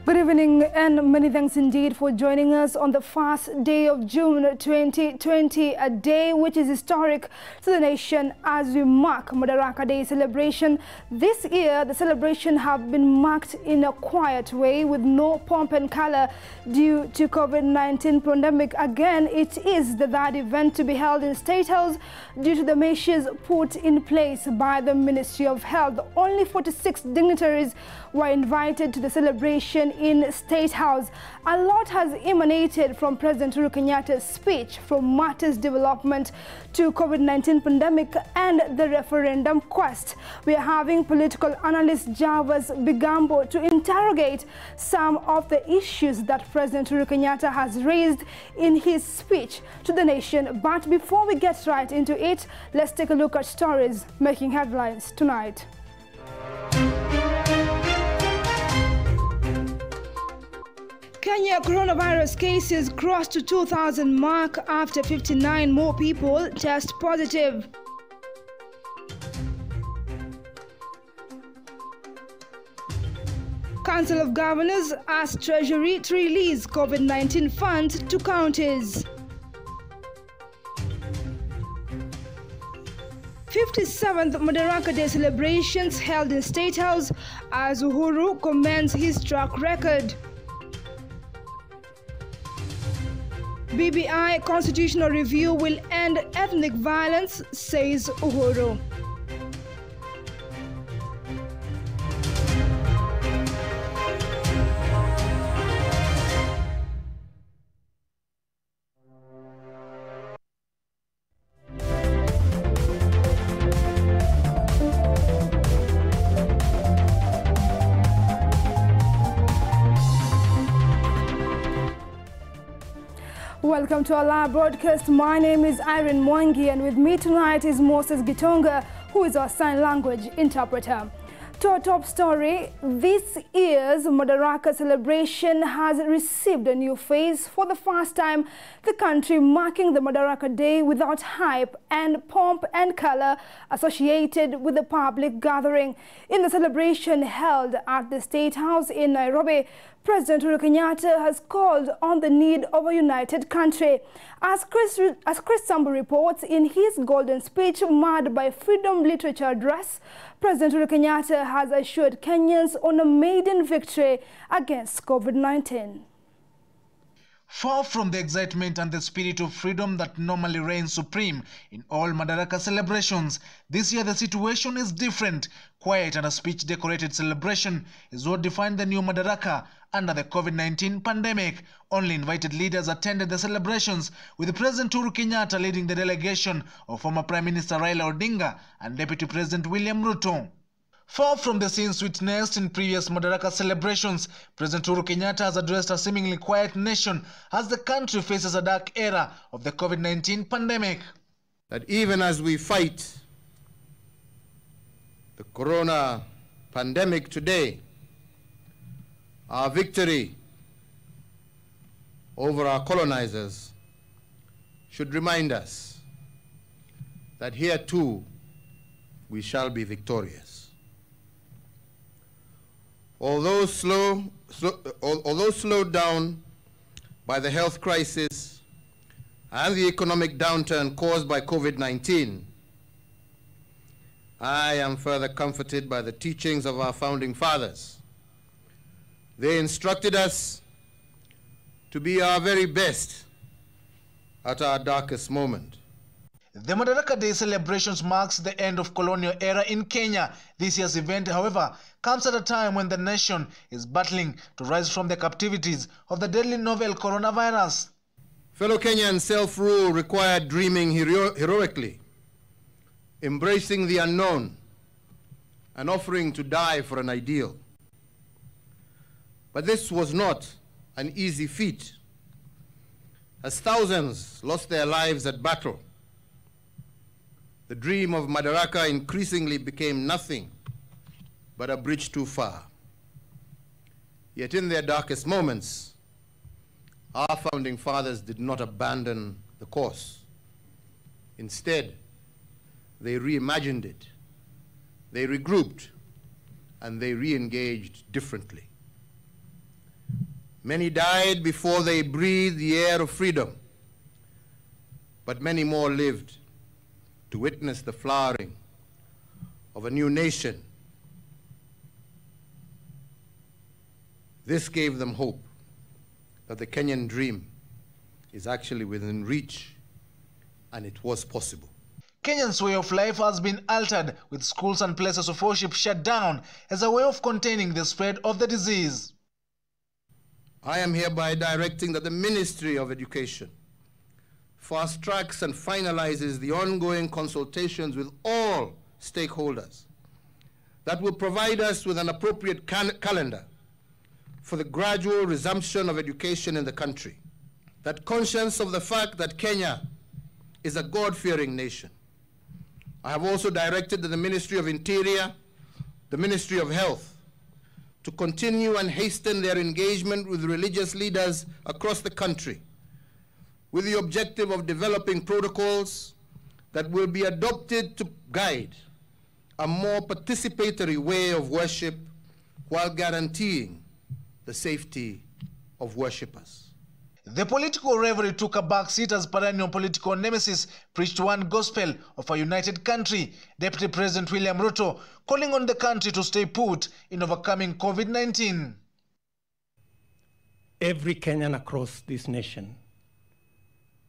Good evening and many thanks indeed for joining us on the first day of June 2020, a day which is historic to the nation as we mark Madaraka Day celebration. This year, the celebration have been marked in a quiet way with no pomp and color due to COVID-19 pandemic. Again, it is the third event to be held in State House due to the measures put in place by the Ministry of Health. Only 46 dignitaries were invited to the celebration in State House. A lot has emanated from President Uhuru Kenyatta's speech, from matters development to COVID-19 pandemic and the referendum quest. We are having political analyst Javas Bigambo to interrogate some of the issues that President Uhuru Kenyatta has raised in his speech to the nation. But before we get right into it, let's take a look at stories making headlines tonight. Kenya coronavirus cases crossed to 2,000 mark after 59 more people test positive. Council of Governors asked Treasury to release COVID-19 funds to counties. 57th Madaraka Day celebrations held in State House as Uhuru commends his track record. BBI constitutional review will end ethnic violence, says Uhuru. Welcome to our live broadcast. My name is Irene Mwangi, and with me tonight is Moses Gitonga, who is our sign language interpreter. To our top story, this year's Madaraka celebration has received a new phase. For the first time, the country marking the Madaraka Day without hype and pomp and color associated with the public gathering. In the celebration held at the State House in Nairobi, President Uhuru Kenyatta has called on the need of a united country. As Chris Sambu reports, in his golden speech marred by Freedom Literature address, President Uhuru Kenyatta has assured Kenyans on a maiden victory against COVID-19. Far from the excitement and the spirit of freedom that normally reigns supreme in all Madaraka celebrations, this year the situation is different. Quiet and a speech-decorated celebration is what defined the new Madaraka under the COVID-19 pandemic. Only invited leaders attended the celebrations, with President Uhuru Kenyatta leading the delegation of former Prime Minister Raila Odinga and Deputy President William Ruto. Far from the scenes witnessed in previous Madaraka celebrations, President Uhuru Kenyatta has addressed a seemingly quiet nation as the country faces a dark era of the COVID-19 pandemic. That even as we fight the corona pandemic today, our victory over our colonizers should remind us that here too we shall be victorious. Although slowed down by the health crisis and the economic downturn caused by COVID-19, I am further comforted by the teachings of our founding fathers. They instructed us to be our very best at our darkest moment. The Madaraka Day celebrations marks the end of colonial era in Kenya. This year's event, however, comes at a time when the nation is battling to rise from the captivities of the deadly novel coronavirus. Fellow Kenyans, self-rule required dreaming heroically, embracing the unknown, and offering to die for an ideal. But this was not an easy feat, as thousands lost their lives at battle. The dream of Madaraka increasingly became nothing but a bridge too far. Yet in their darkest moments, our founding fathers did not abandon the course. Instead, they reimagined it, they regrouped, and they re-engaged differently. Many died before they breathed the air of freedom, but many more lived to witness the flowering of a new nation. This gave them hope that the Kenyan dream is actually within reach, and it was possible. Kenyans' way of life has been altered, with schools and places of worship shut down as a way of containing the spread of the disease. I am hereby directing that the Ministry of Education fast-tracks and finalizes the ongoing consultations with all stakeholders that will provide us with an appropriate calendar for the gradual resumption of education in the country. That conscious of the fact that Kenya is a God-fearing nation, I have also directed that the Ministry of Interior, the Ministry of Health, to continue and hasten their engagement with religious leaders across the country with the objective of developing protocols that will be adopted to guide a more participatory way of worship while guaranteeing the safety of worshippers. The political rivalry took a backseat as perennial political nemesis preached one gospel of a united country, Deputy President William Ruto calling on the country to stay put in overcoming COVID-19. Every Kenyan across this nation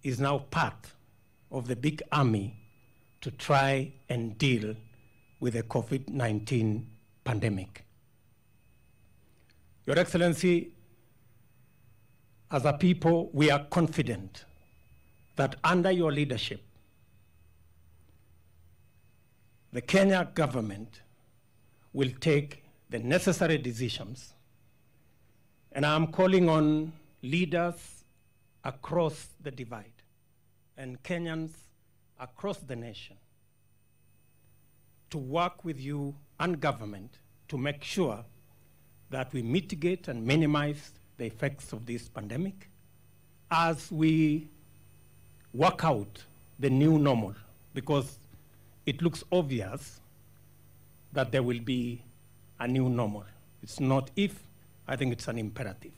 is now part of the big army to try and deal with the COVID-19 pandemic. Your Excellency, as a people, we are confident that under your leadership, the Kenya government will take the necessary decisions. And I'm calling on leaders across the divide and Kenyans across the nation to work with you and government to make sure that we mitigate and minimize the effects of this pandemic as we work out the new normal, because it looks obvious that there will be a new normal. It's not if, I think it's an imperative.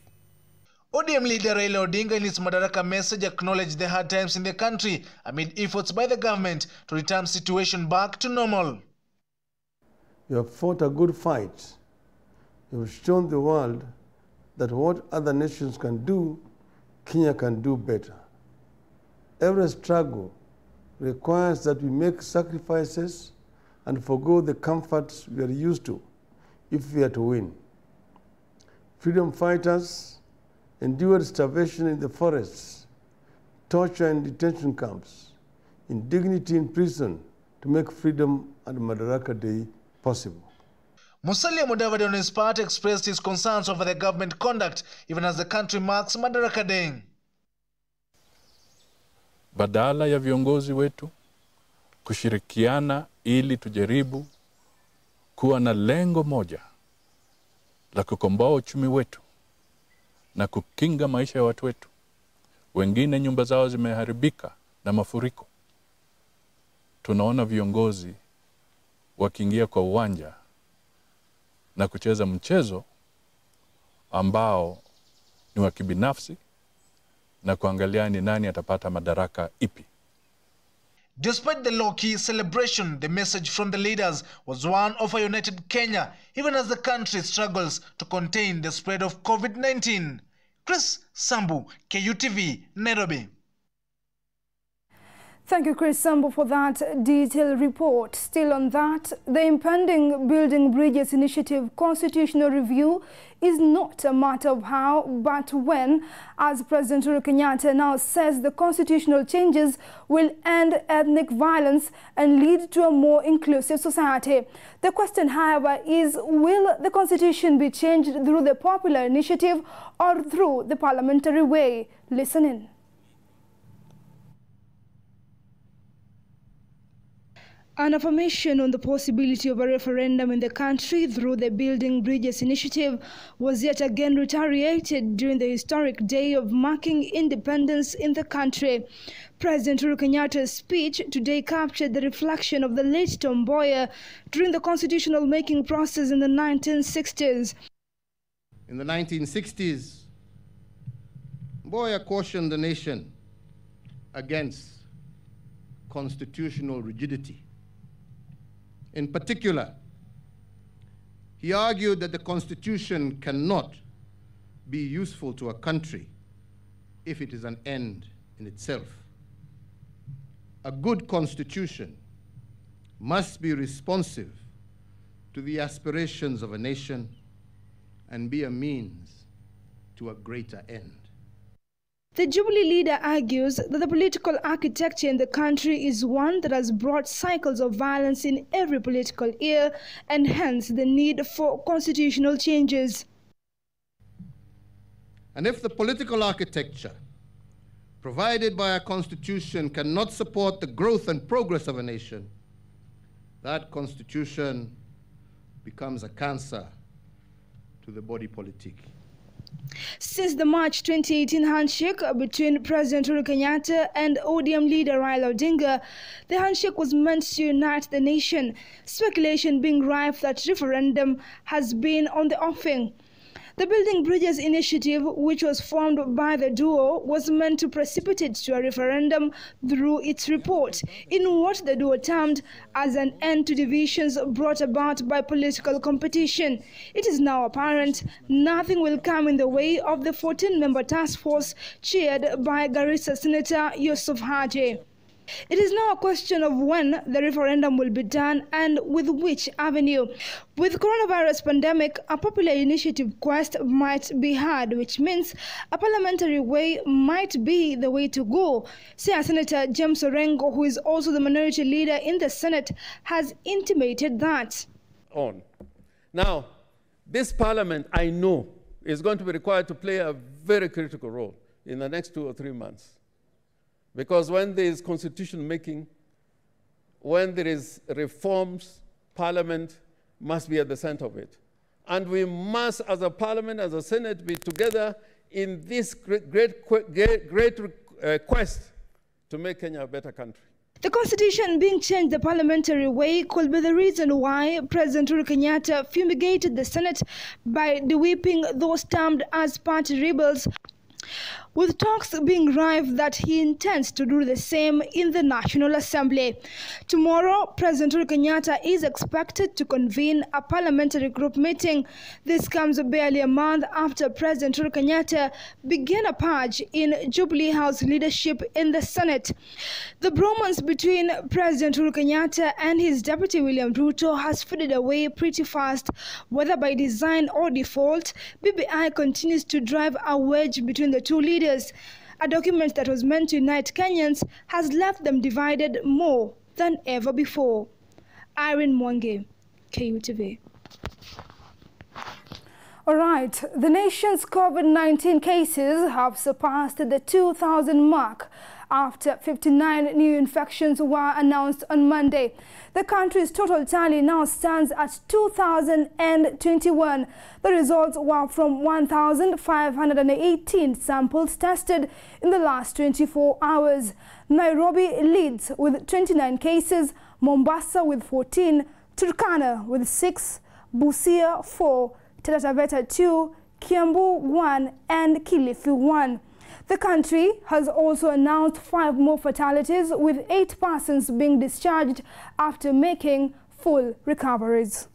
ODM leader Raila Odinga in his Madaraka message acknowledged the hard times in the country amid efforts by the government to return the situation back to normal. You have fought a good fight. You have shown the world that what other nations can do, Kenya can do better. Every struggle requires that we make sacrifices and forgo the comforts we are used to if we are to win. Freedom fighters endured starvation in the forests, torture in detention camps, indignity in prison to make freedom and Madaraka Day possible. Musalia Mudavadi on his part expressed his concerns over the government conduct even as the country marks Madaraka Day. Badala ya viongozi wetu kushirikiana ili tujaribu kuwa na lengo moja la kukomboa uchumi wetu na kukinga maisha ya watu wetu, wengine nyumba zao zimeharibika na mafuriko. Tunaona viongozi wakiingia kwa uwanja na kucheza mchezo ambao ni wa kibinafsi na kuangalia ni nani atapata madaraka ipi. Despite the low-key celebration, the message from the leaders was one of a united Kenya, even as the country struggles to contain the spread of COVID-19. Chris Sambu, Kutv, Nairobi. Thank you, Chris Sambu, for that detailed report. Still on that, the impending Building Bridges Initiative constitutional review is not a matter of how, but when, as President Uhuru Kenyatta now says the constitutional changes will end ethnic violence and lead to a more inclusive society. The question, however, is will the constitution be changed through the popular initiative or through the parliamentary way? Listen in. An affirmation on the possibility of a referendum in the country through the Building Bridges Initiative was yet again reiterated during the historic day of marking independence in the country. President Uhuru Kenyatta's speech today captured the reflection of the late Tom Mboya during the constitutional making process in the 1960s. In the 1960s, Mboya cautioned the nation against constitutional rigidity. In particular, he argued that the Constitution cannot be useful to a country if it is an end in itself. A good Constitution must be responsive to the aspirations of a nation and be a means to a greater end. The Jubilee leader argues that the political architecture in the country is one that has brought cycles of violence in every political year, and hence the need for constitutional changes. And if the political architecture provided by a constitution cannot support the growth and progress of a nation, that constitution becomes a cancer to the body politic. Since the March 2018 handshake between President Uhuru Kenyatta and ODM leader Raila Odinga, the handshake was meant to unite the nation, speculation being rife that referendum has been on the offing. The Building Bridges initiative, which was formed by the duo, was meant to precipitate to a referendum through its report, in what the duo termed as an end to divisions brought about by political competition. It is now apparent nothing will come in the way of the 14-member task force chaired by Garissa Senator Yusuf Haji. It is now a question of when the referendum will be done and with which avenue. With coronavirus pandemic, a popular initiative quest might be had, which means a parliamentary way might be the way to go. Senator James Orengo, who is also the minority leader in the Senate, has intimated that. Now, this parliament, I know, is going to be required to play a very critical role in the next 2 or 3 months. Because when there is constitution making, when there is reforms, Parliament must be at the center of it. And we must, as a Parliament, as a Senate, be together in this great quest to make Kenya a better country. The constitution being changed the parliamentary way could be the reason why President Uhuru Kenyatta fumigated the Senate by de-whipping those termed as party rebels, with talks being rife that he intends to do the same in the National Assembly. Tomorrow, President Uhuru Kenyatta is expected to convene a parliamentary group meeting. This comes barely a month after President Uhuru Kenyatta began a purge in Jubilee House leadership in the Senate. The bromance between President Uhuru Kenyatta and his deputy William Ruto has faded away pretty fast. Whether by design or default, BBI continues to drive a wedge between the two leaders. A document that was meant to unite Kenyans has left them divided more than ever before. Irene, Mwangi, Kutv. All right, the nation's COVID-19 cases have surpassed the 2,000 mark after 59 new infections were announced on Monday. The country's total tally now stands at 2,021. The results were from 1,518 samples tested in the last 24 hours. Nairobi leads with 29 cases, Mombasa with 14, Turkana with 6, Busia 4, Taita Taveta 2, Kiambu 1 and Kilifi 1. The country has also announced 5 more fatalities, with 8 persons being discharged after making full recoveries.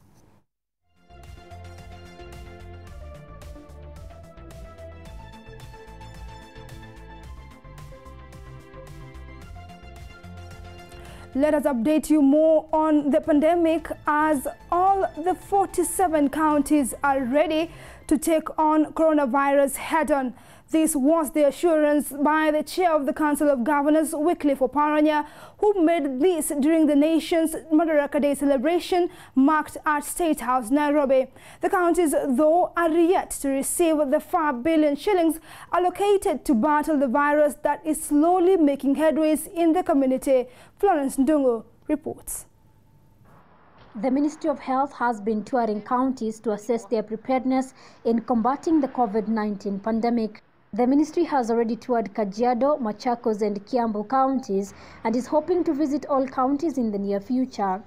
Let us update you more on the pandemic, as all the 47 counties are ready to take on coronavirus head-on. This was the assurance by the chair of the Council of Governors, Wycliffe Oparanya, who made this during the nation's Madaraka Day celebration marked at State House, Nairobi. The counties, though, are yet to receive the 5 billion shillings allocated to battle the virus that is slowly making headways in the community. Florence Ndungu reports. The Ministry of Health has been touring counties to assess their preparedness in combating the COVID-19 pandemic. The ministry has already toured Kajiado, Machakos and Kiambu counties and is hoping to visit all counties in the near future.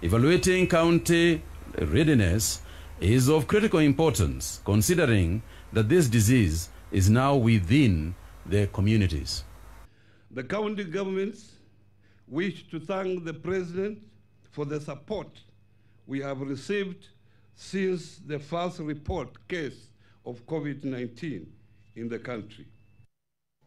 Evaluating county readiness is of critical importance, considering that this disease is now within their communities. The county governments wish to thank the President for the support we have received since the first report case of COVID-19 in the country.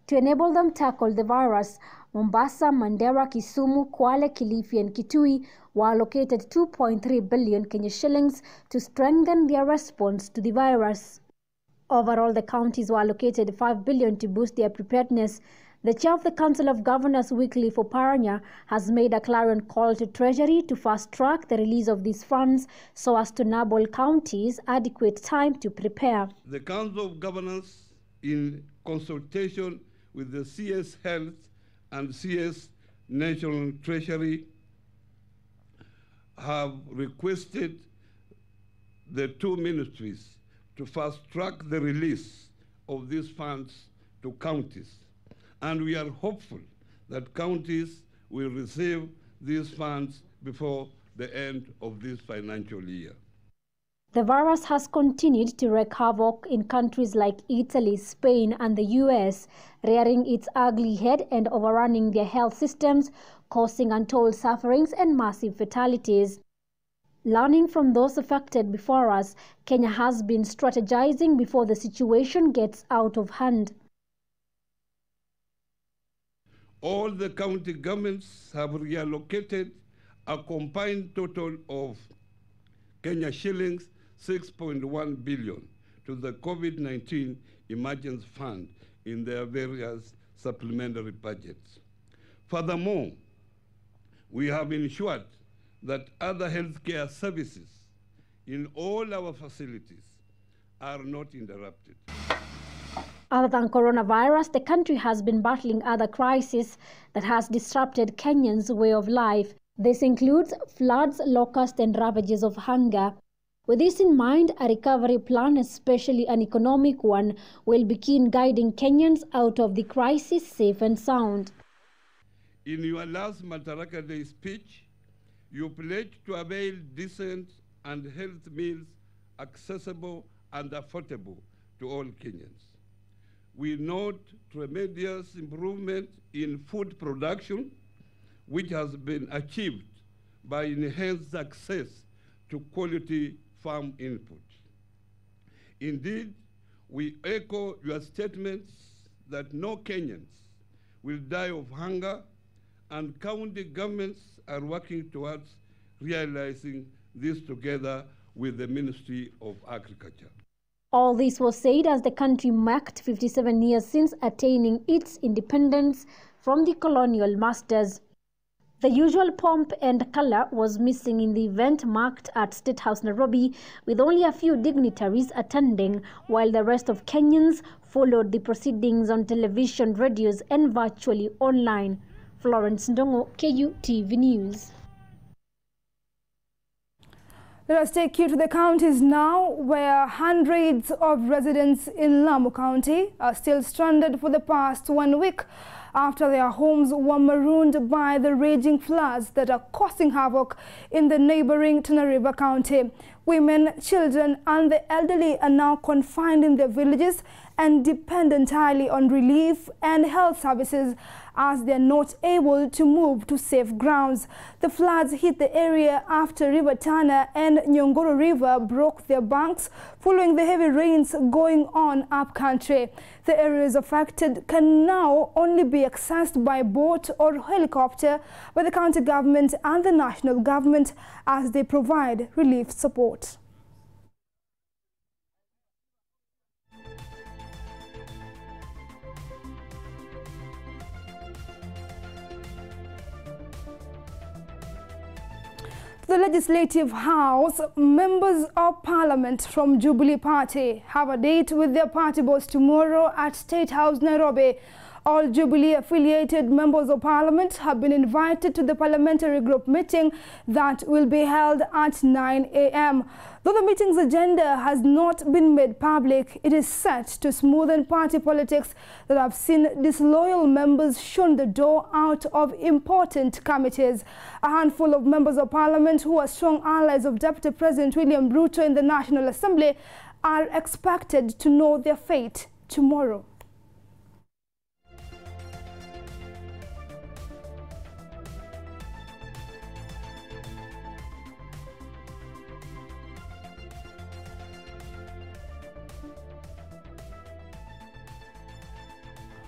To enable them tackle the virus, Mombasa, Mandera, Kisumu, Kwale, Kilifi and Kitui were allocated 2.3 billion Kenya shillings to strengthen their response to the virus. Overall, the counties were allocated 5 billion to boost their preparedness. The chair of the Council of Governors, Wycliffe Oparanya, has made a clarion call to Treasury to fast-track the release of these funds so as to enable counties adequate time to prepare. The Council of Governors, in consultation with the CS Health and CS National Treasury, have requested the two ministries to fast-track the release of these funds to counties. And we are hopeful that counties will receive these funds before the end of this financial year. The virus has continued to wreak havoc in countries like Italy, Spain and the US, rearing its ugly head and overrunning their health systems, causing untold sufferings and massive fatalities. Learning from those affected before us, Kenya has been strategizing before the situation gets out of hand. All the county governments have reallocated a combined total of Kenya shillings 6.1 billion to the COVID-19 Emergency Fund in their various supplementary budgets. Furthermore, we have ensured that other healthcare services in all our facilities are not interrupted. Other than coronavirus, the country has been battling other crises that has disrupted Kenyans' way of life. This includes floods, locusts, and ravages of hunger. With this in mind, a recovery plan, especially an economic one, will begin guiding Kenyans out of the crisis safe and sound. In your last Madaraka Day speech, you pledged to avail decent and healthy meals accessible and affordable to all Kenyans. We note tremendous improvement in food production, which has been achieved by enhanced access to quality farm input. Indeed, we echo your statements that no Kenyans will die of hunger, and county governments are working towards realizing this together with the Ministry of Agriculture. All this was said as the country marked 57 years since attaining its independence from the colonial masters. The usual pomp and color was missing in the event marked at State House, Nairobi, with only a few dignitaries attending, while the rest of Kenyans followed the proceedings on television, radios, and virtually online. Florence Ndongo, KUTV News. Let us take you to the counties now, where hundreds of residents in Lamu County are still stranded for the past 1 week after their homes were marooned by the raging floods that are causing havoc in the neighboring Tana River County. Women, children and the elderly are now confined in their villages and depend entirely on relief and health services as they are not able to move to safe grounds. The floods hit the area after River Tana and Nyongoro River broke their banks following the heavy rains going on upcountry. The areas affected can now only be accessed by boat or helicopter by the county government and the national government as they provide relief support. The Legislative House, members of Parliament from Jubilee Party have a date with their party boss tomorrow at State House, Nairobi. All Jubilee-affiliated members of Parliament have been invited to the parliamentary group meeting that will be held at 9 a.m. Though the meeting's agenda has not been made public, it is set to smoothen party politics that have seen disloyal members shown the door out of important committees. A handful of members of Parliament who are strong allies of Deputy President William Ruto in the National Assembly are expected to know their fate tomorrow.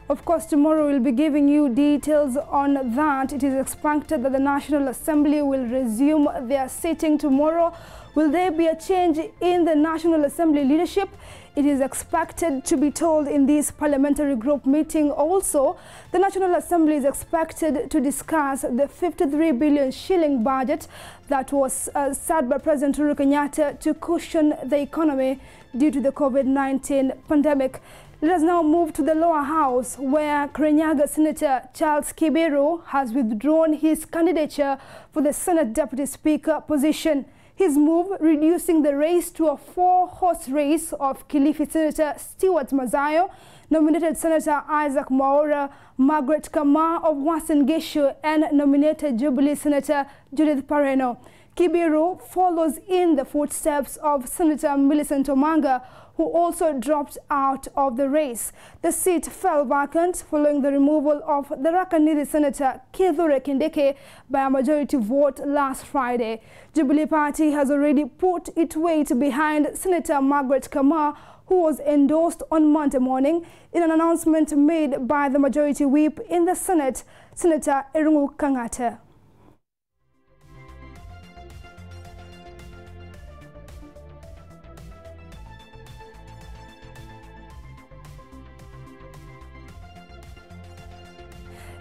Of course, tomorrow we'll be giving you details on that. It is expected that the National Assembly will resume their sitting tomorrow. Will there be a change in the National Assembly leadership? It is expected to be told in this parliamentary group meeting. Also, the National Assembly is expected to discuss the 53 billion shilling budget that was set by President Uhuru Kenyatta to cushion the economy due to the COVID-19 pandemic. Let us now move to the lower house, where Kirinyaga Senator Charles Kibiru has withdrawn his candidature for the Senate Deputy Speaker position. His move, reducing the race to a 4-horse race of Kilifi Senator Stewart Mazayo, nominated Senator Isaac Mwaura, Margaret Kama of Uasin Gishu, and nominated Jubilee Senator Judith Pareno. Kibiru follows in the footsteps of Senator Millicent Omanga, who also dropped out of the race. The seat fell vacant following the removal of the Rakanidi Senator Kithure Kindiki by a majority vote last Friday. Jubilee Party has already put its weight behind Senator Margaret Kama, who was endorsed on Monday morning in an announcement made by the majority whip in the Senate, Senator Irene Kangate.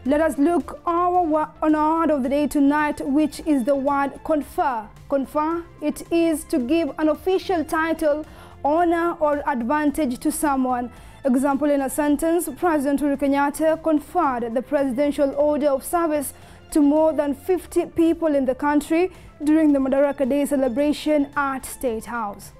Let us look on our word of the day tonight, which is the word confer. Confer, it is to give an official title, honor or advantage to someone. Example in a sentence, President Uhuru Kenyatta conferred the Presidential Order of Service to more than 50 people in the country during the Madaraka Day celebration at State House.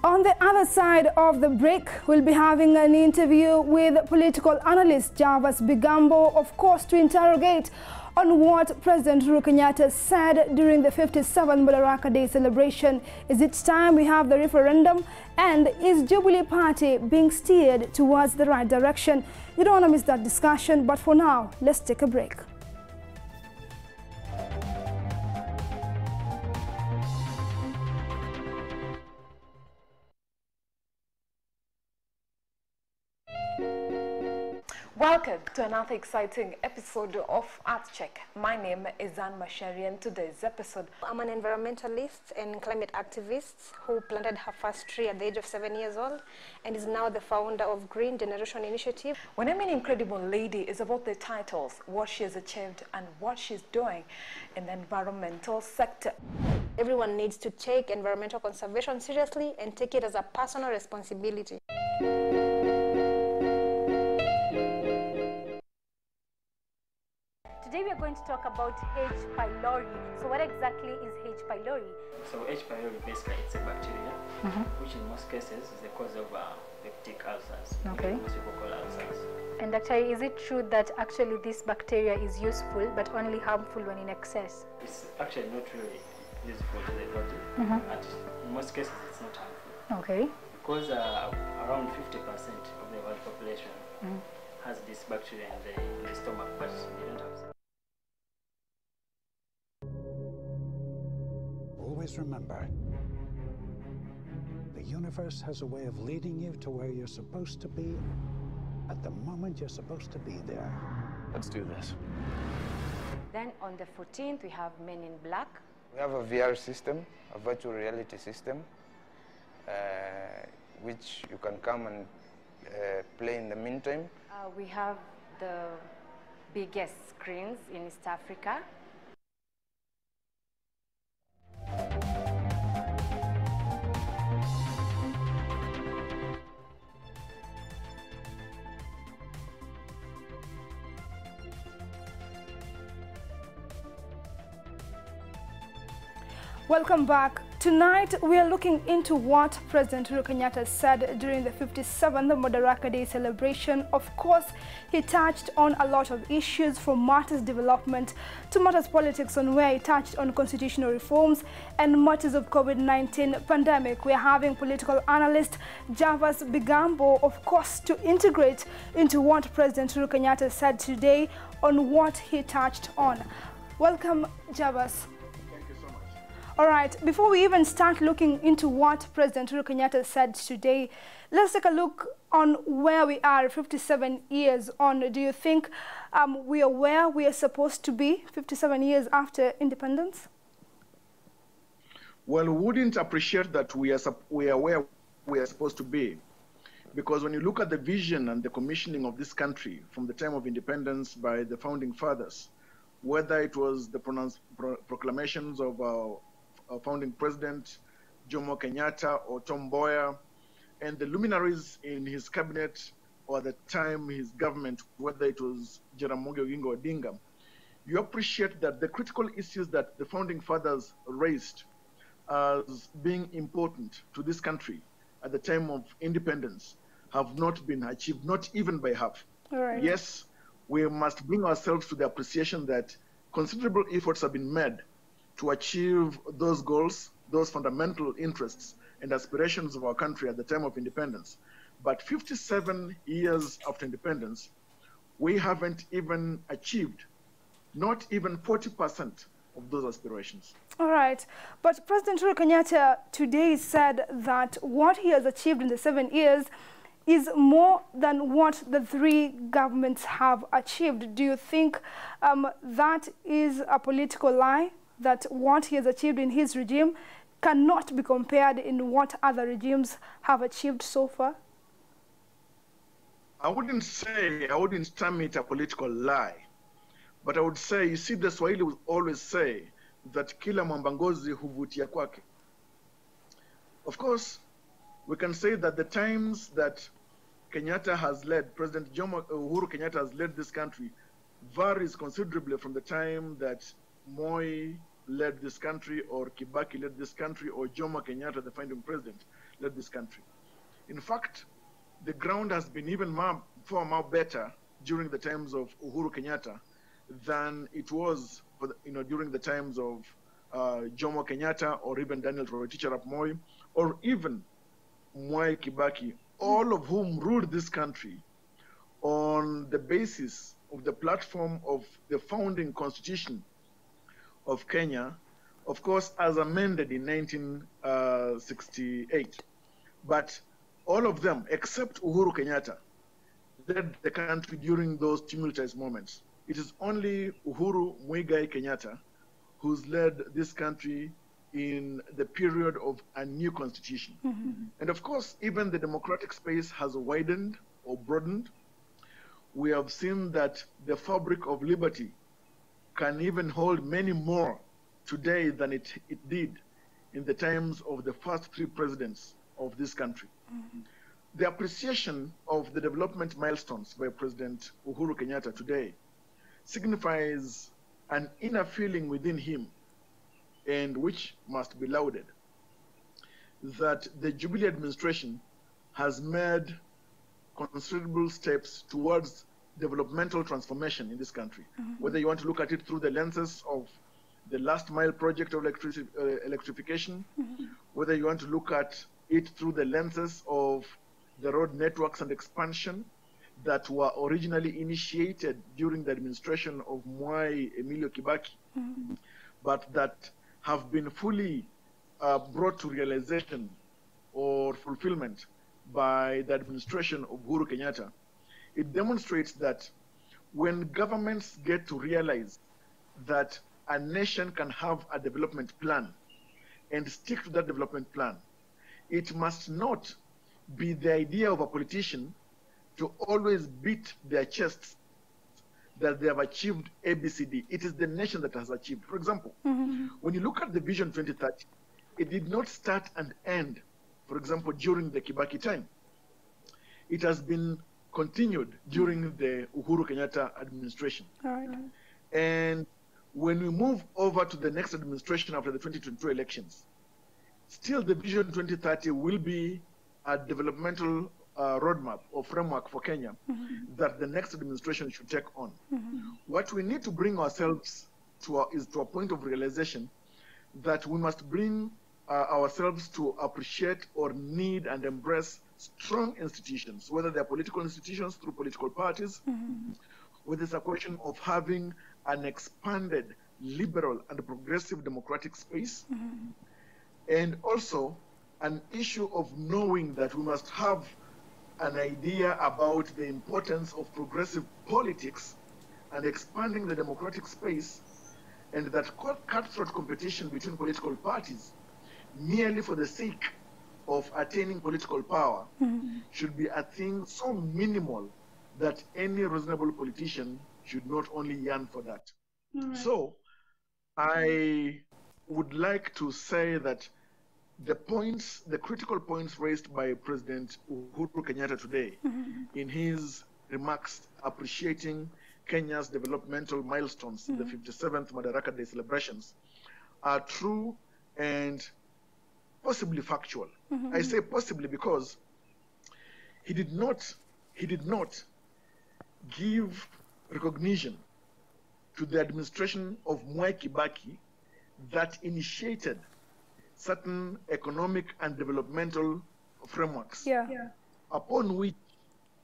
On the other side of the break, we'll be having an interview with political analyst Javas Bigambo, of course, to interrogate on what President Uhuru Kenyatta said during the 57th Madaraka Day celebration. Is it time we have the referendum? And is Jubilee Party being steered towards the right direction? You don't want to miss that discussion, but for now, let's take a break. Welcome to another exciting episode of Earth Check. My name is Anne Mashari, and today's episode, I'm an environmentalist and climate activist who planted her first tree at the age of 7 years old and is now the founder of Green Generation Initiative. When I mean incredible lady, it's about the titles, what she has achieved and what she's doing in the environmental sector. Everyone needs to take environmental conservation seriously and take it as a personal responsibility. Today we are going to talk about H. pylori. So what exactly is H. pylori? So H. pylori basically it's a bacteria, which in most cases is the cause of peptic ulcers. Okay. Most people call ulcers. And actually, is it true that actually this bacteria is useful but only harmful when in excess? It's actually not really useful to the body, and in most cases it's not harmful. Okay. Because around 50% of the world population has this bacteria in the stomach, but they don't have. Always remember, the universe has a way of leading you to where you're supposed to be at the moment you're supposed to be there. Let's do this. Then on the 14th, we have Men in Black. We have a VR system, a virtual reality system, which you can come and play in the meantime. We have the biggest screens in East Africa. Welcome back. Tonight, we are looking into what President Uhuru Kenyatta said during the 57th Madaraka Day celebration. Of course, he touched on a lot of issues from matters development to matters politics, on where he touched on constitutional reforms and matters of COVID-19 pandemic. We are having political analyst Javas Bigambo, of course, to integrate into what President Uhuru Kenyatta said today on what he touched on. Welcome, Javas. All right, before we even start looking into what President Uhuru Kenyatta said today, let's take a look on where we are 57 years on. Do you think we are where we are supposed to be 57 years after independence? Well, we wouldn't appreciate that we are where we are supposed to be, because when you look at the vision and the commissioning of this country from the time of independence by the founding fathers, whether it was the proclamations of our founding president Jomo Kenyatta or Tom Mboya, and the luminaries in his cabinet or at the time his government, whether it was Jaramogi Oginga Odinga, you appreciate that the critical issues that the founding fathers raised as being important to this country at the time of independence have not been achieved, not even by half. All right. Yes, we must bring ourselves to the appreciation that considerable efforts have been made to achieve those goals, those fundamental interests and aspirations of our country at the time of independence. But 57 years after independence, we haven't even achieved not even 40% of those aspirations. All right, but President Uhuru Kenyatta today said that what he has achieved in the 7 years is more than what the three governments have achieved. Do you think that is a political lie? That what he has achieved in his regime cannot be compared in what other regimes have achieved so far? I wouldn't term it a political lie, but I would say, you see, the Swahili would always say that kila mwambangozi huvutia kwake. Of course, we can say that the times that Kenyatta has led, President Uhuru Kenyatta has led this country, varies considerably from the time that Moi led this country, or Kibaki led this country, or Jomo Kenyatta, the founding president, led this country. In fact, the ground has been even far more better during the times of Uhuru Kenyatta than it was during the times of Jomo Kenyatta, or even Daniel Toroitich arap Moi, or even Mwai Kibaki, all of whom ruled this country on the basis of the platform of the founding constitution of Kenya, of course, as amended in 1968. But all of them, except Uhuru Kenyatta, led the country during those tumultuous moments. It is only Uhuru Muigai Kenyatta who's led this country in the period of a new constitution. Mm-hmm. And of course, even the democratic space has widened or broadened. We have seen that the fabric of liberty can even hold many more today than it did in the times of the first three presidents of this country. Mm-hmm. The appreciation of the development milestones by President Uhuru Kenyatta today signifies an inner feeling within him, and which must be lauded, that the Jubilee administration has made considerable steps towards developmental transformation in this country. Mm-hmm. Whether you want to look at it through the lenses of the last mile project of electrification, mm-hmm. whether you want to look at it through the lenses of the road networks and expansion that were originally initiated during the administration of Mwai Emilio Kibaki, mm-hmm. but that have been fully brought to realization or fulfillment by the administration of Uhuru Kenyatta. It demonstrates that when governments get to realize that a nation can have a development plan and stick to that development plan, it must not be the idea of a politician to always beat their chests that they have achieved ABCD. It is the nation that has achieved. For example, mm-hmm. when you look at the Vision 2030, it did not start and end, for example, during the Kibaki time. It has been continued during the Uhuru Kenyatta administration. All right. And when we move over to the next administration after the 2022 elections, still the Vision 2030 will be a developmental roadmap or framework for Kenya that the next administration should take on. What we need to bring ourselves to is to a point of realization that we must bring ourselves to appreciate or need and embrace strong institutions, whether they're political institutions through political parties, whether it's a question of having an expanded liberal and progressive democratic space, and also an issue of knowing that we must have an idea about the importance of progressive politics and expanding the democratic space, and that cutthroat competition between political parties merely for the sake of attaining political power should be a thing so minimal that any reasonable politician should not only yearn for that. So I would like to say that the critical points raised by President Uhuru Kenyatta today in his remarks appreciating Kenya's developmental milestones, the 57th Madaraka Day celebrations, are true and possibly factual. I say possibly because he did not give recognition to the administration of Mwai Kibaki that initiated certain economic and developmental frameworks upon which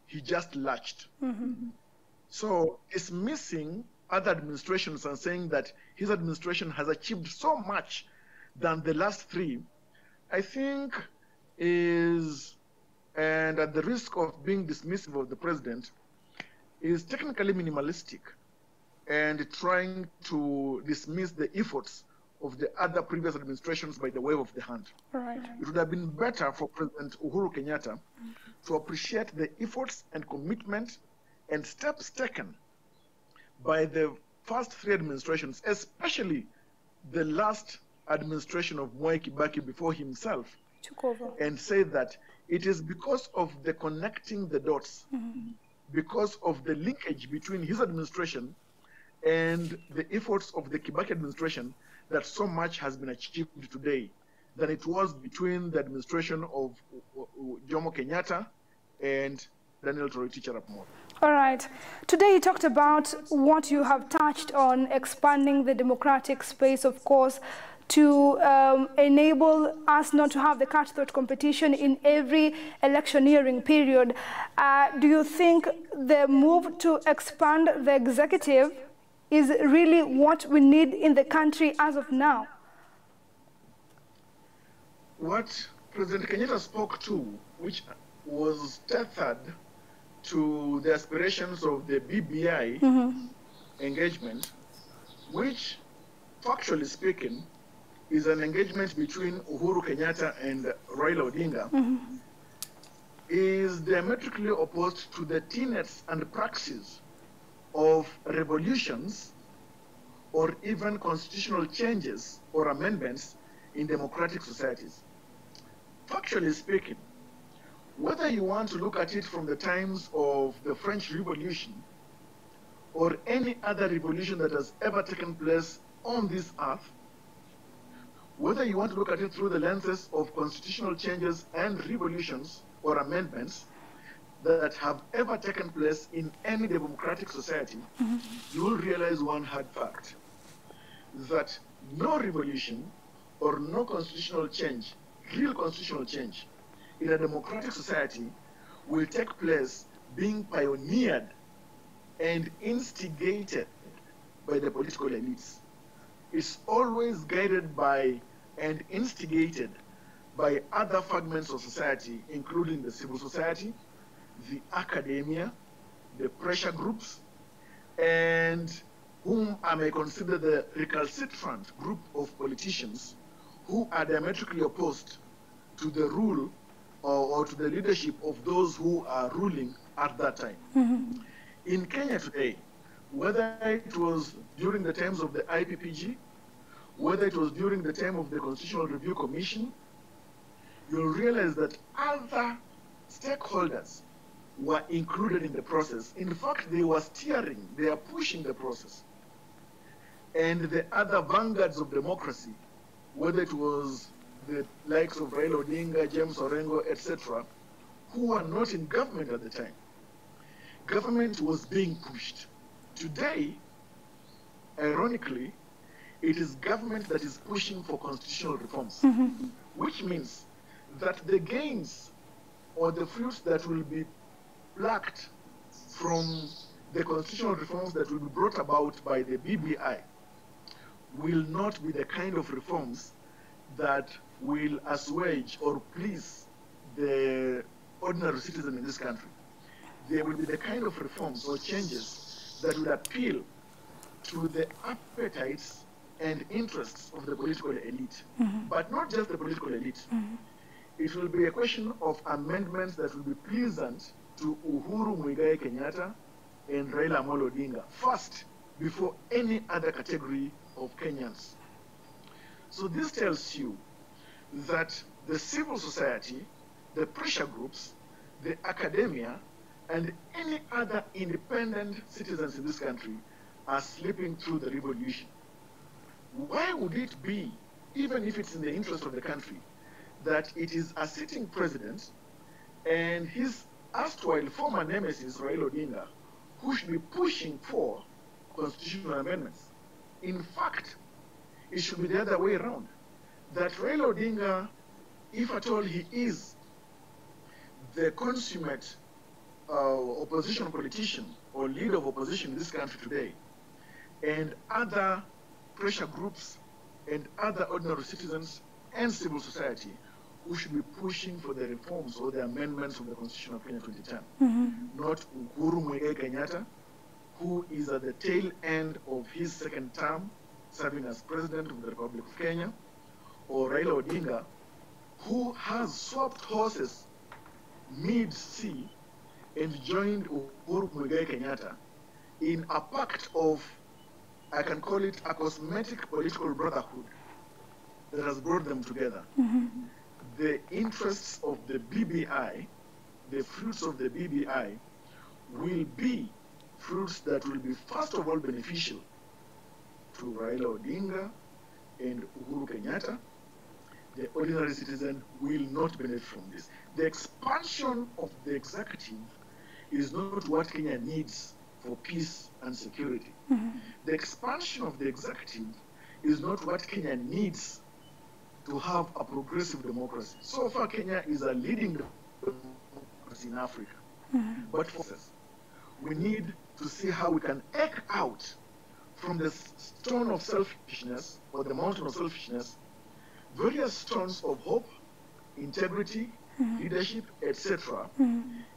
he just latched. So dismissing other administrations and saying that his administration has achieved so much than the last three, I think is, and at the risk of being dismissive of the president, is technically minimalistic and trying to dismiss the efforts of the other previous administrations by the wave of the hand. It would have been better for President Uhuru Kenyatta to appreciate the efforts and commitment and steps taken by the first three administrations, especially the last administration of Mwai Kibaki before himself, took over, and say that it is because of the connecting the dots, because of the linkage between his administration and the efforts of the Kibaki administration that so much has been achieved today than it was between the administration of Jomo Kenyatta and Daniel Toroitich arap Moi. All right. Today you talked about what you have touched on, expanding the democratic space, of course, to enable us not to have the cutthroat competition in every electioneering period. Do you think the move to expand the executive is really what we need in the country as of now? What President Kenyatta spoke to, which was tethered to the aspirations of the BBI engagement, which, factually speaking, is an engagement between Uhuru Kenyatta and Raila Odinga, is diametrically opposed to the tenets and praxis of revolutions or even constitutional changes or amendments in democratic societies. Factually speaking, whether you want to look at it from the times of the French Revolution or any other revolution that has ever taken place on this earth, whether you want to look at it through the lenses of constitutional changes and revolutions or amendments that have ever taken place in any democratic society, you will realize one hard fact, that no revolution or no constitutional change, real constitutional change, in a democratic society will take place being pioneered and instigated by the political elites. It's always guided by and instigated by other fragments of society, including the civil society, the academia, the pressure groups, and whom I may consider the recalcitrant group of politicians who are diametrically opposed to the rule or to the leadership of those who are ruling at that time. In Kenya today, whether it was during the times of the IPPG, whether it was during the time of the Constitutional Review Commission, you'll realize that other stakeholders were included in the process. In fact, they were steering, they are pushing the process. and the other vanguards of democracy, whether it was the likes of Raila Odinga, James Orengo, etc., who were not in government at the time. Government was being pushed. Today, ironically, it is government that is pushing for constitutional reforms, which means that the gains or the fruits that will be plucked from the constitutional reforms that will be brought about by the BBI will not be the kind of reforms that will assuage or please the ordinary citizen in this country. They will be the kind of reforms or changes that will appeal to the appetites and interests of the political elite, but not just the political elite. It will be a question of amendments that will be pleasant to Uhuru Muigai Kenyatta and Raila Amolo Odinga first, before any other category of Kenyans. So this tells you that the civil society, the pressure groups, the academia, and any other independent citizens in this country are slipping through the revolution. Why would it be, even if it's in the interest of the country, that it is a sitting president and his erstwhile former nemesis, Raila Odinga, who should be pushing for constitutional amendments? In fact, it should be the other way around. That Raila Odinga, if at all he is the consummate opposition politician or leader of opposition in this country today, and other pressure groups and other ordinary citizens and civil society who should be pushing for the reforms or the amendments of the Constitution of Kenya 2010. Not Uhuru Muigai Kenyatta, who is at the tail end of his second term, serving as President of the Republic of Kenya, or Raila Odinga, who has swapped horses mid-sea and joined Uhuru Muigai Kenyatta in a pact of, I can call it a cosmetic political brotherhood that has brought them together. The interests of the BBI, the fruits of the BBI, will be fruits that will be first of all beneficial to Raila Odinga and Uhuru Kenyatta. The ordinary citizen will not benefit from this. The expansion of the executive is not what Kenya needs for peace and security. The expansion of the executive is not what Kenya needs to have a progressive democracy. So far, Kenya is a leading democracy in Africa. But for us, we need to see how we can eke out from the stone of selfishness or the mountain of selfishness various stones of hope, integrity, leadership, etc.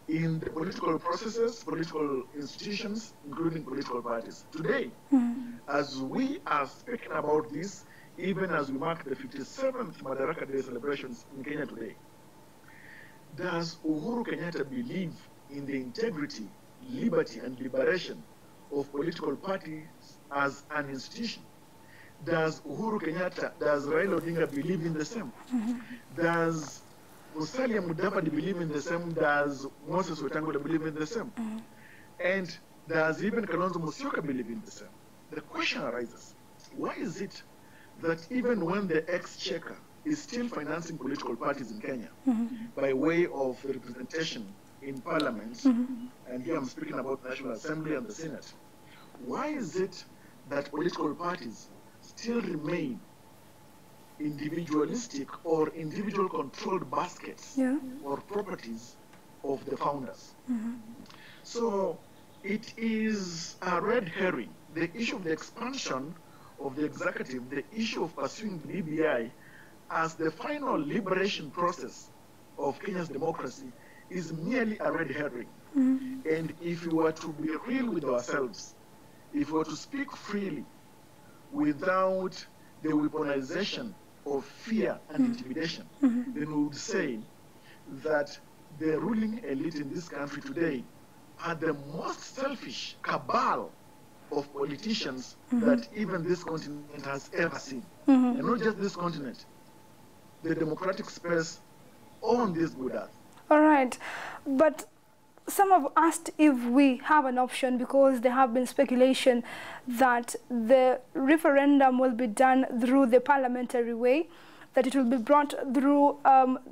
in the political processes, political institutions, including political parties. Today, as we are speaking about this, even as we mark the 57th Madaraka Day celebrations in Kenya today, does Uhuru Kenyatta believe in the integrity, liberty, and liberation of political parties as an institution? Does Uhuru Kenyatta, does Raila Odinga believe in the same? Does Musalia Mudavadi believe in the same? Does Moses Wetangula believe in the same? And does even Kalonzo Musyoka believe in the same? The question arises, why is it that even when the exchequer is still financing political parties in Kenya by way of representation in parliament, and here I'm speaking about the National Assembly and the Senate, why is it that political parties still remain individualistic or individual controlled baskets or properties of the founders? So it is a red herring. The issue of the expansion of the executive, the issue of pursuing the BBI as the final liberation process of Kenya's democracy is merely a red herring. And if we were to be real with ourselves, if we were to speak freely without the weaponization of fear and intimidation, then we would say that the ruling elite in this country today are the most selfish cabal of politicians that even this continent has ever seen. And not just this continent, the democratic space on this good earth. All right, but some have asked if we have an option, because there have been speculation that the referendum will be done through the parliamentary way, that it will be brought through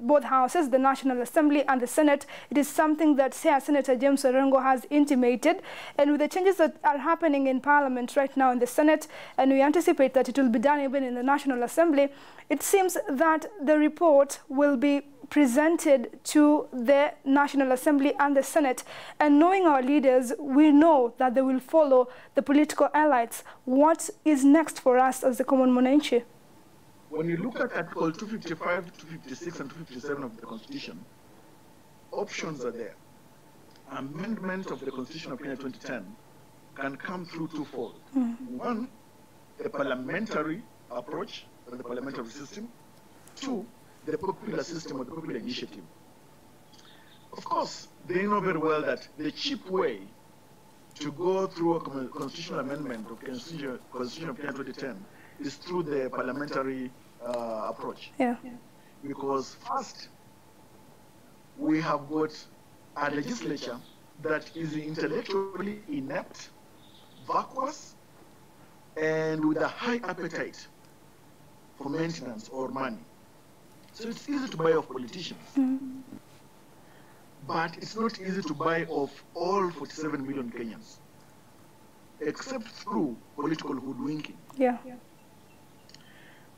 both houses, the National Assembly and the Senate. It is something that Senator James Orengo has intimated. And with the changes that are happening in Parliament right now in the Senate, and we anticipate that it will be done even in the National Assembly, it seems that the report will be presented to the National Assembly and the Senate. And knowing our leaders, we know that they will follow the political elites. What is next for us as the common Mwananchi? When you look at Article 255, 256, and 257 of the Constitution, options are there. Amendment of the Constitution of Kenya 2010 can come through twofold. One, the parliamentary approach, or the parliamentary system. Two, the popular system or the popular initiative. Of course, they know very well that the cheap way to go through a constitutional amendment of the Constitution of Kenya 2010 is through the parliamentary approach. Yeah. Because first, we have got a legislature that is intellectually inept, vacuous, and with a high appetite for maintenance or money. So it's easy to buy off politicians. But it's not easy to buy off all 47 million Kenyans, except through political hoodwinking. Yeah.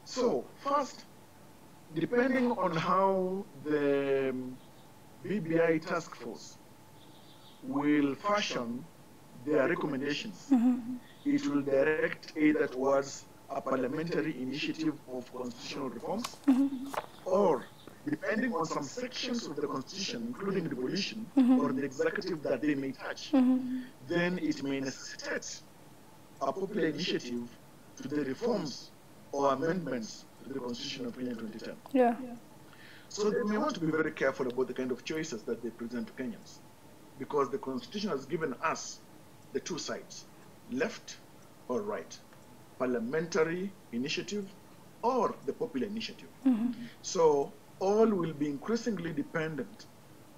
So first, depending on how the BBI task force will fashion their recommendations, it will direct either towards a parliamentary initiative of constitutional reforms, or depending on some sections of the Constitution, including devolution, or the executive that they may touch, then it may necessitate a popular initiative to the reforms or amendments to the Constitution of Kenya 2010. Yeah. So they may want to be very careful about the kind of choices that they present to Kenyans, because the Constitution has given us the two sides, left or right, parliamentary initiative or the popular initiative. So all will be increasingly dependent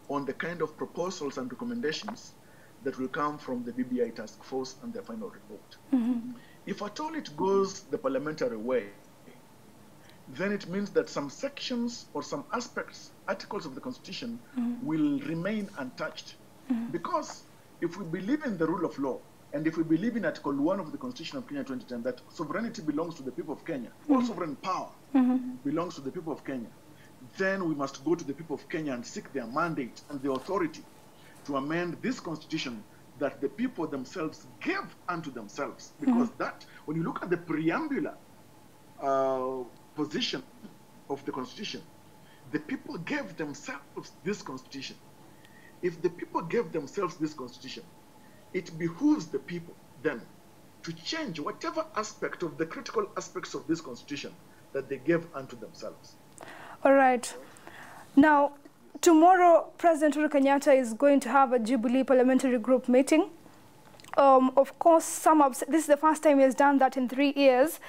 on the kind of proposals and recommendations that will come from the BBI task force and their final report. If at all it goes the parliamentary way, then it means that some sections or some aspects, articles of the Constitution will remain untouched. Because if we believe in the rule of law, and if we believe in Article 1 of the Constitution of Kenya 2010, that sovereignty belongs to the people of Kenya, all sovereign power belongs to the people of Kenya, then we must go to the people of Kenya and seek their mandate and the authority to amend this Constitution that the people themselves gave unto themselves. Because that, when you look at the preambular position of the Constitution, the people gave themselves this Constitution. If the people gave themselves this Constitution, it behooves the people then to change whatever aspect of the critical aspects of this Constitution that they gave unto themselves. All right. Now, tomorrow, President Uhuru Kenyatta is going to have a Jubilee Parliamentary Group meeting. Of course, this is the first time he has done that in 3 years.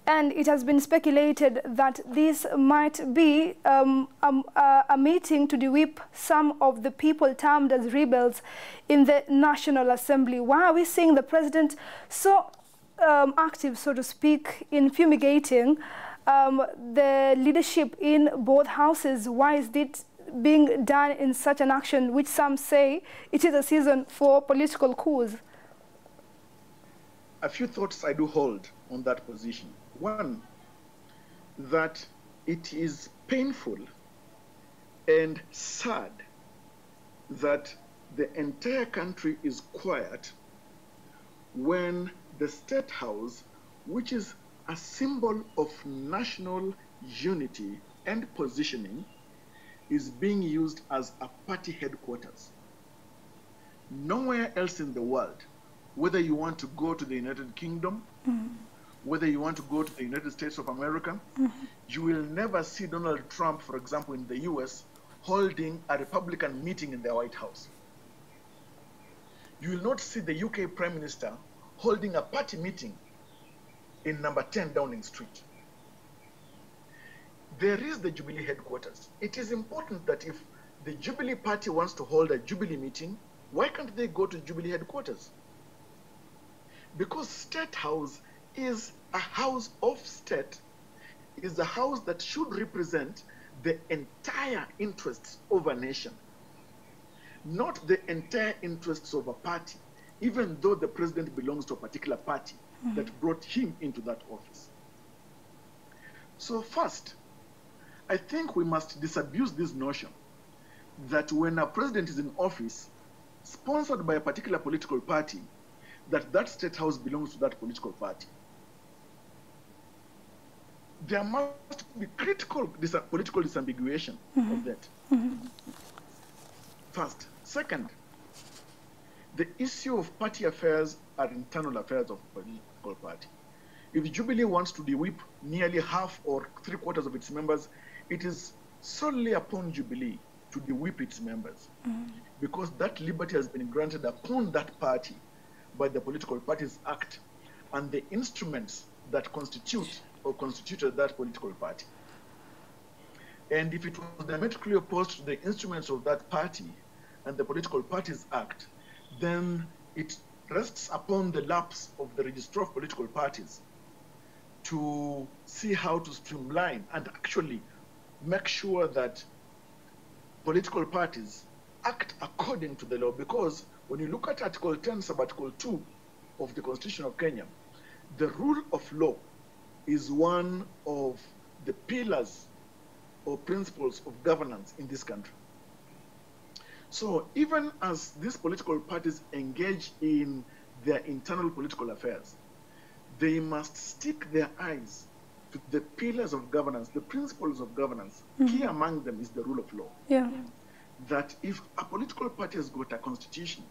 And it has been speculated that this might be a meeting to de-whip some of the people termed as rebels in the National Assembly. Why are we seeing the president so active, so to speak, in fumigating the leadership in both houses? Why is it being done in such an action, which some say it is a season for political coups? A few thoughts I do hold on that position. One, that it is painful and sad that the entire country is quiet when the State House, which is a symbol of national unity and positioning, is being used as a party headquarters. Nowhere else in the world, whether you want to go to the United Kingdom, whether you want to go to the United States of America, you will never see Donald Trump, for example, in the US, holding a Republican meeting in the White House. You will not see the UK Prime Minister holding a party meeting in number 10 Downing Street. There is the Jubilee headquarters. It is important that if the Jubilee Party wants to hold a Jubilee meeting, Why can't they go to Jubilee headquarters? Because State House is a house of state, is a house that should represent the entire interests of a nation, not the entire interests of a party, even though the president belongs to a particular party that brought him into that office. So first, I think we must disabuse this notion that when a president is in office, sponsored by a particular political party, that State House belongs to that political party. There must be critical political disambiguation of that. First. Second, the issue of party affairs are internal affairs of a political party. If Jubilee wants to de-whip nearly half or 3/4 of its members, it is solely upon Jubilee to de-whip its members, because that liberty has been granted upon that party by the Political Parties Act and the instruments that constitute or constituted that political party. And if it was diametrically opposed to the instruments of that party and the Political Parties Act, then it rests upon the laps of the Registrar of Political Parties to see how to streamline and actually make sure that political parties act according to the law. Because when you look at Article 10, Sub-Article 2 of the Constitution of Kenya, the rule of law is one of the pillars or principles of governance in this country. So even as these political parties engage in their internal political affairs, they must stick their eyes to the pillars of governance, the principles of governance. Key among them is the rule of law. That if a political party has got a constitution,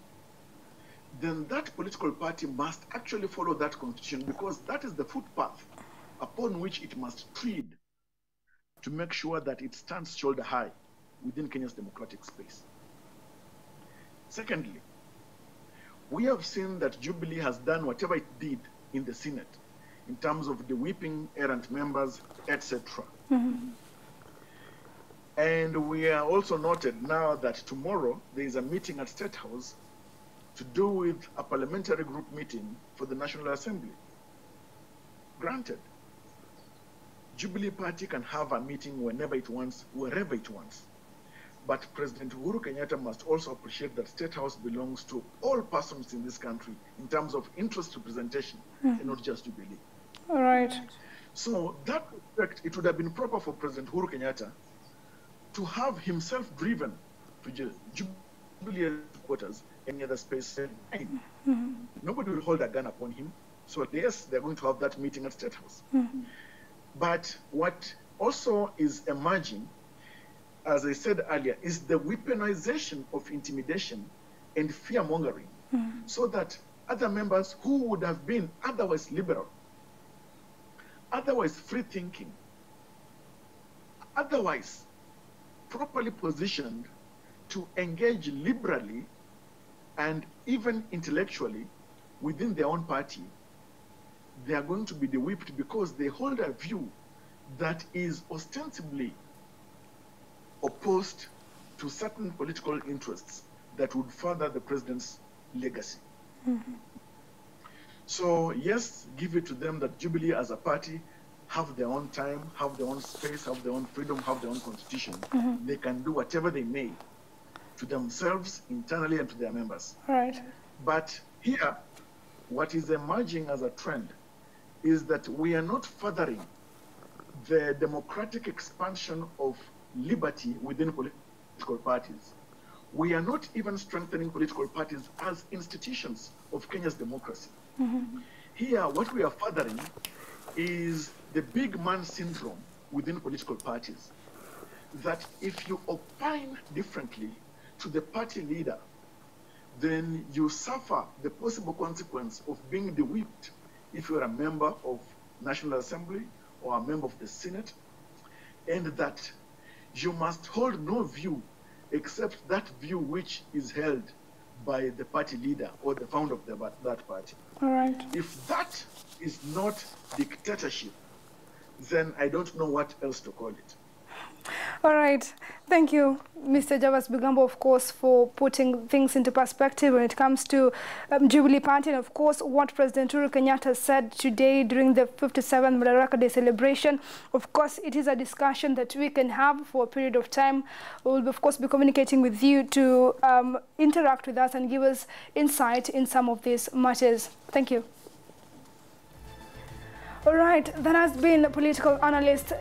then that political party must actually follow that constitution, because that is the footpath upon which it must tread to make sure that it stands shoulder high within Kenya's democratic space. Secondly, we have seen that Jubilee has done whatever it did in the Senate in terms of the whipping errant members, etc. And we are also noted now that tomorrow there is a meeting at State House to do with a parliamentary group meeting for the National Assembly. Granted, Jubilee Party can have a meeting whenever it wants, wherever it wants. But President Uhuru Kenyatta must also appreciate that State House belongs to all persons in this country in terms of interest representation, and not just Jubilee. All right. So that respect, it would have been proper for President Uhuru Kenyatta to have himself driven to Jubilee headquarters, any other space. Nobody will hold a gun upon him. So yes, they're going to have that meeting at State House. But what also is emerging, as I said earlier, is the weaponization of intimidation and fear-mongering, so that other members who would have been otherwise liberal, otherwise free-thinking, otherwise properly positioned to engage liberally and even intellectually within their own party, they are going to be de-whipped because they hold a view that is ostensibly opposed to certain political interests that would further the president's legacy. So yes, give it to them that Jubilee as a party have their own time, have their own space, have their own freedom, have their own constitution. They can do whatever they may to themselves internally and to their members. Right. But here, what is emerging as a trend is that we are not furthering the democratic expansion of liberty within political parties. We are not even strengthening political parties as institutions of Kenya's democracy. Here, what we are furthering is the big man syndrome within political parties. That if you opine differently to the party leader, then you suffer the possible consequence of being de-whipped if you are a member of National Assembly or a member of the Senate, and that you must hold no view except that view which is held by the party leader or the founder of that party. All right. If that is not dictatorship, then I don't know what else to call it. All right. Thank you, Mr. Javas Bigambo, of course, for putting things into perspective when it comes to Jubilee Party and, of course, what President Uhuru Kenyatta said today during the 57th Madaraka Day celebration. Of course, it is a discussion that we can have for a period of time. We will, of course, be communicating with you to interact with us and give us insight in some of these matters. Thank you. All right. That has been political analyst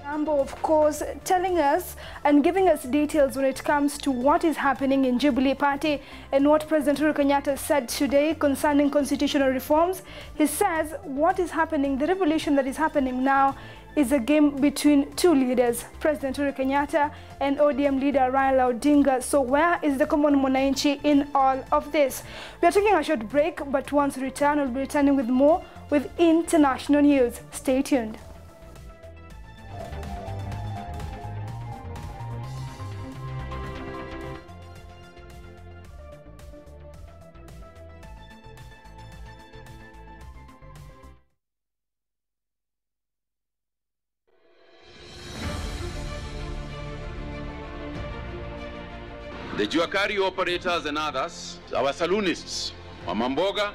of course, telling us and giving us details when it comes to what is happening in Jubilee Party and what President Uhuru Kenyatta said today concerning constitutional reforms. He says what is happening, the revolution that is happening now, is a game between two leaders, President Uhuru Kenyatta and ODM leader Raila Odinga. So where is the common mwananchi in all of this? We are taking a short break, but once we return, we'll be returning with more with international news. Stay tuned. The Juakari operators and others, our saloonists, our mamboga,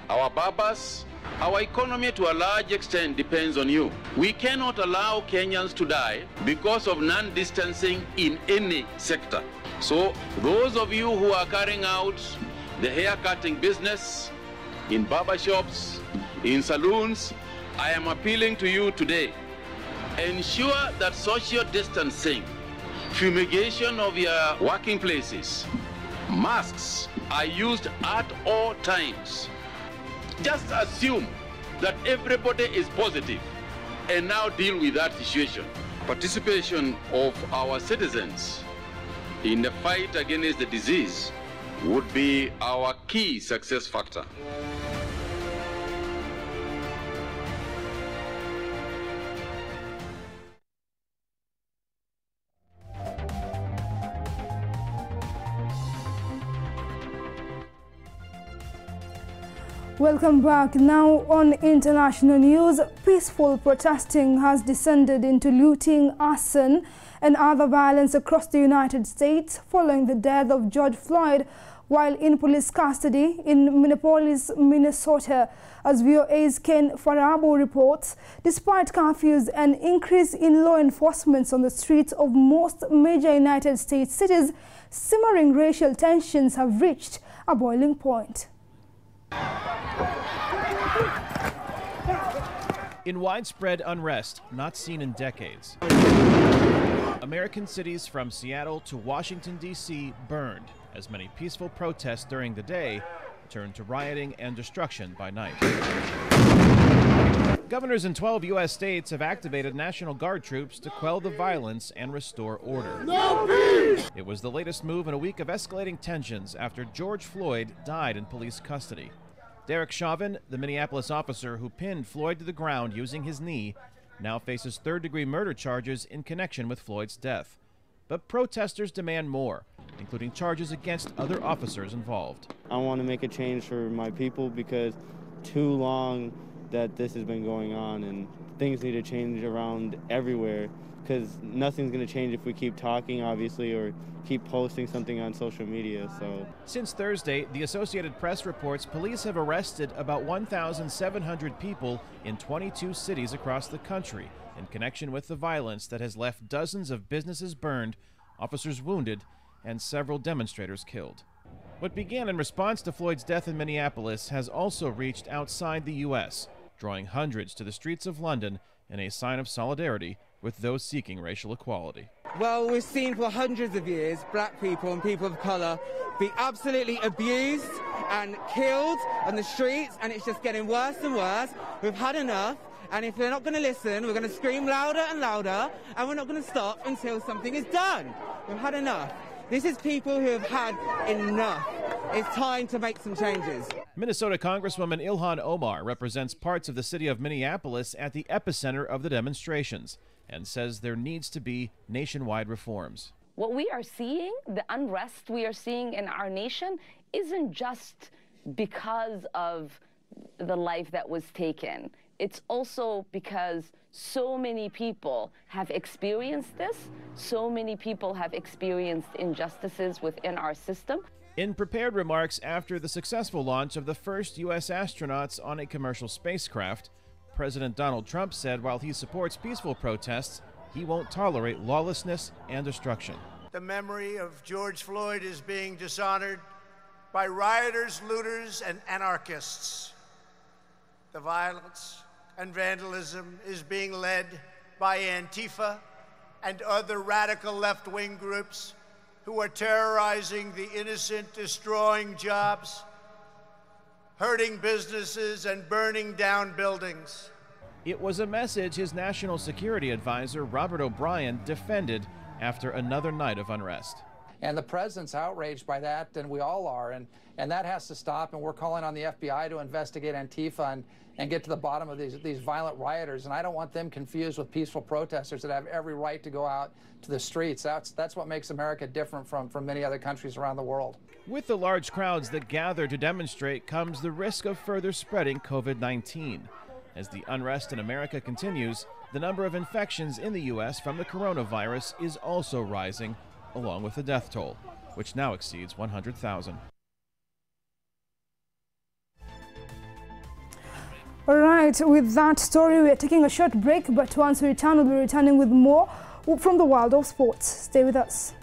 our barbers, our economy to a large extent depends on you. We cannot allow Kenyans to die because of non-distancing in any sector. So those of you who are carrying out the hair-cutting business in barbershops, in saloons, I am appealing to you today. Ensure that social distancing, fumigation of your working places, masks are used at all times. Just assume that everybody is positive and now deal with that situation. Participation of our citizens in the fight against the disease would be our key success factor. Welcome back. Now on international news, peaceful protesting has descended into looting, arson and other violence across the United States following the death of George Floyd while in police custody in Minneapolis, Minnesota. As VOA's Ken Farabo reports, despite curfews and increase in law enforcement on the streets of most major United States cities, simmering racial tensions have reached a boiling point. In widespread unrest not seen in decades, American cities from Seattle to Washington, D.C. burned as many peaceful protests during the day turned to rioting and destruction by night. Governors in 12 U.S. states have activated National Guard troops to quell the violence and restore order. No peace! It was the latest move in a week of escalating tensions after George Floyd died in police custody. Derek Chauvin, the Minneapolis officer who pinned Floyd to the ground using his knee, now faces third-degree murder charges in connection with Floyd's death. But protesters demand more, including charges against other officers involved. I want to make a change for my people because too long that this has been going on and things need to change around everywhere because nothing's going to change if we keep talking, obviously, or keep posting something on social media. So since Thursday, the Associated Press reports police have arrested about 1,700 people in 22 cities across the country in connection with the violence that has left dozens of businesses burned, officers wounded, and several demonstrators killed. What began in response to Floyd's death in Minneapolis has also reached outside the U.S., drawing hundreds to the streets of London in a sign of solidarity with those seeking racial equality. Well, we've seen for hundreds of years black people and people of colour be absolutely abused and killed on the streets, and it's just getting worse and worse. We've had enough, and if they're not going to listen, we're going to scream louder and louder, and we're not going to stop until something is done. We've had enough. This is people who have had enough. It's time to make some changes. Minnesota Congresswoman Ilhan Omar represents parts of the city of Minneapolis at the epicenter of the demonstrations and says there needs to be nationwide reforms. What we are seeing, the unrest we are seeing in our nation, isn't just because of the life that was taken. it's also because so many people have experienced this, so many people have experienced injustices within our system. In prepared remarks after the successful launch of the first U.S. astronauts on a commercial spacecraft, President Donald Trump said while he supports peaceful protests, he won't tolerate lawlessness and destruction. The memory of George Floyd is being dishonored by rioters, looters, and anarchists. The violence and vandalism is being led by Antifa and other radical left-wing groups who are terrorizing the innocent, destroying jobs, hurting businesses, and burning down buildings. It was a message his national security advisor, Robert O'Brien, defended after another night of unrest. And the president's outraged by that, and we all are, and that has to stop, and we're calling on the FBI to investigate Antifa and get to the bottom of these violent rioters, and I don't want them confused with peaceful protesters that have every right to go out to the streets. That's what makes America different from many other countries around the world. With the large crowds that gather to demonstrate comes the risk of further spreading COVID-19. As the unrest in America continues, the number of infections in the U.S. from the coronavirus is also rising, along with the death toll, which now exceeds 100,000. All right, with that story, we are taking a short break, but once we return, we'll be returning with more from the world of sports. Stay with us.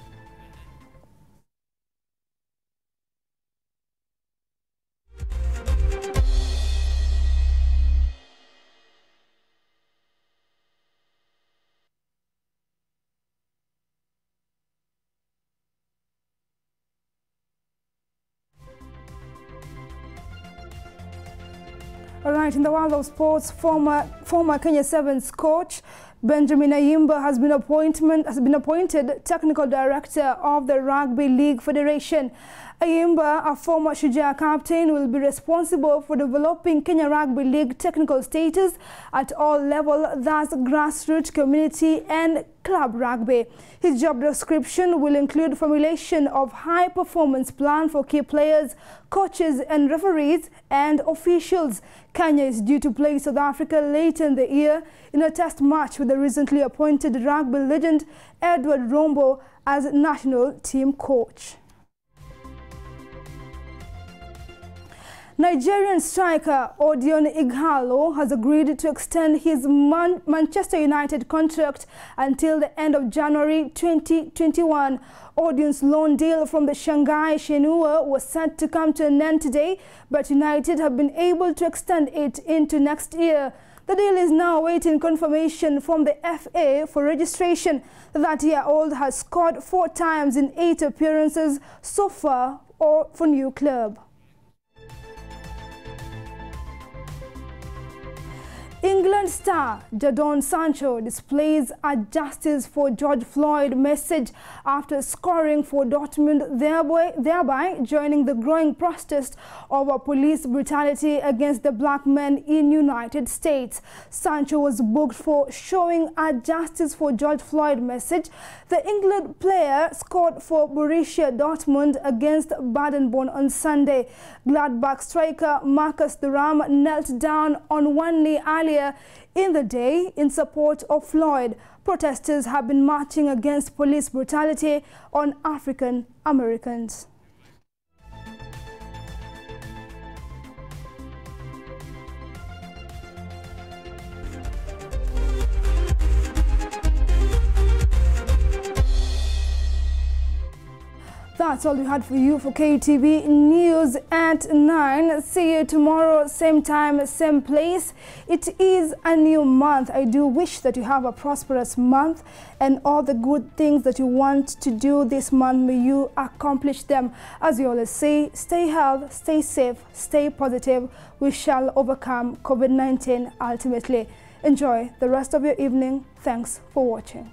All right, in the world of sports, former Kenya Sevens coach Benjamin Ayimba has been appointed technical director of the Rugby League Federation. Ayimba, a former Shujaa captain, will be responsible for developing Kenya Rugby League technical status at all levels, thus grassroots, community and club rugby. His job description will include formulation of high-performance plan for key players, coaches and referees and officials. Kenya is due to play South Africa later in the year in a test match with the recently appointed rugby legend Edward Rombo as national team coach. Nigerian striker Odion Ighalo has agreed to extend his Manchester United contract until the end of January 2021. Odion's loan deal from the Shanghai Shenhua was set to come to an end today, but United have been able to extend it into next year. The deal is now awaiting confirmation from the FA for registration. The 30-year-old has scored 4 times in 8 appearances so far for new club. England star Jadon Sancho displays a justice for George Floyd message after scoring for Dortmund, thereby joining the growing protest over police brutality against the black men in United States. Sancho was booked for showing a justice for George Floyd message. The England player scored for Borussia Dortmund against Baden-Bonn on Sunday. Gladbach striker Marcus Thuram knelt down on one knee earlier in the day in support of Floyd. Protesters have been marching against police brutality on African Americans. That's all we had for you for KTV News at 9. See you tomorrow, same time, same place. It is a new month. I do wish that you have a prosperous month and all the good things that you want to do this month, may you accomplish them. As you always say, stay healthy, stay safe, stay positive. We shall overcome COVID-19 ultimately. Enjoy the rest of your evening. Thanks for watching.